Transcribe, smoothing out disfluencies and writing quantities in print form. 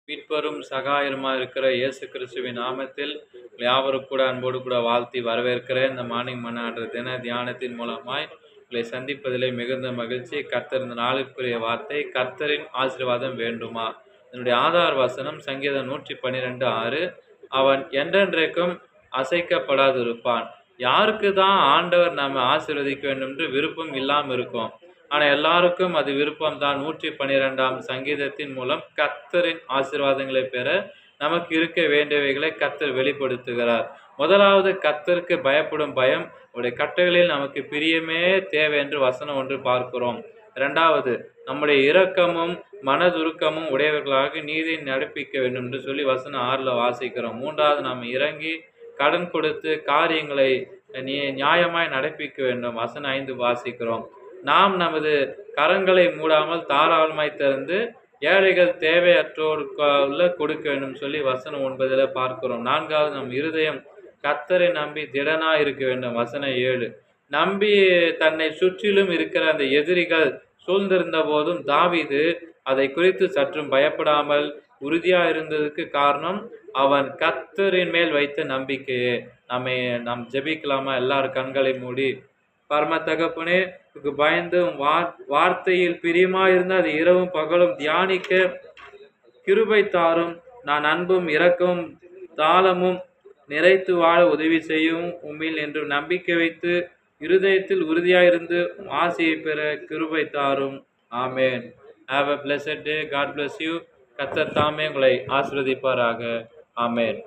மீட்பரும் சகாயருமாக இருக்கிற இயேசு கிறிஸ்துவின் நாமத்தில் யாவரும் கூட அன்போடு கூட வாழ்த்தி வரவேற்கிறேன். இந்த மார்னிங் மன்னாடுற தின தியானத்தின் மூலமாய் உங்களை சந்திப்பதிலே மிகுந்த மகிழ்ச்சி. கர்த்தர் இந்த நாளுக்குரிய வார்த்தை, கர்த்தரின் ஆசீர்வாதம் வேண்டுமா? என்னுடைய ஆதார் வசனம் சங்கீதம் 112:6. அவன் என்றென்றைக்கும் அசைக்கப்படாதிருப்பான். யாருக்கு தான் ஆண்டவர் நம்ம ஆசீர்வதிக்க வேண்டும் என்று விருப்பம் இல்லாமல் இருக்கும். ஆனால் எல்லாருக்கும் அது விருப்பம் தான். 112ஆம் சங்கீதத்தின் மூலம் கர்த்தரின் ஆசீர்வாதங்களை பெற நமக்கு இருக்க வேண்டியவைகளை கர்த்தர் வெளிப்படுத்துகிறார். முதலாவது, கர்த்தருக்கு பயப்படும் பயம். அவருடைய கட்டளைகளில் நமக்கு பிரியமே தேவை என்று வசனம் ஒன்று பார்க்கிறோம். இரண்டாவது, நம்முடைய இரக்கமும் மனதுருக்கமும் உடையவர்களாக நீதியை நடப்பிக்க வேண்டும் என்று சொல்லி வசனம் 6ல் வாசிக்கிறோம். மூன்றாவது, நாம் இறங்கி கடன் கொடுத்து காரியங்களை நியாயமாய் நடப்பிக்க வேண்டும். வசனம் 5 வாசிக்கிறோம். நாம் நமது கரங்களை மூடாமல் தாராளமாய் திறந்து ஏழைகள் தேவையற்றோருக்குள்ள கொடுக்க வேண்டும் சொல்லி வசனம் 9ல் பார்க்கிறோம். நான்காவது, நம் இருதயம் கர்த்தரை நம்பி திடனாய் இருக்க வேண்டும். வசனம் 7. நம்பி தன்னை சுற்றிலும் இருக்கிற அந்த எதிரிகள் சூழ்ந்திருந்த போதும் தாவீது அதை குறித்து சற்றும் பயப்படாமல் உறுதியாக இருந்ததுக்கு காரணம் அவன் கர்த்தரின் மேல் வைத்த நம்பிக்கையே. நாம் ஜெபிக்கலாமா? எல்லாரும் கண்களை மூடி. பரம தகப்பனே, பயந்து வார்த்தையில் பிரியமாயிருந்து அது இரவும் பகலும் தியானிக்க கிருபை தாரும். நான் அன்பும் இரக்கமும் தாளமும் நிறைத்து வாழ உதவி செய்யும். உம்மில் என்று நம்பிக்கை வைத்து இருதயத்தில் உறுதியாயிருந்து ஆசையை பெற கிருபை தாரும். ஆமேன். Have a blessed day. God bless you. கர்த்தர் தாமே உங்களை ஆசீர்வதிப்பாராக. ஆமேன்.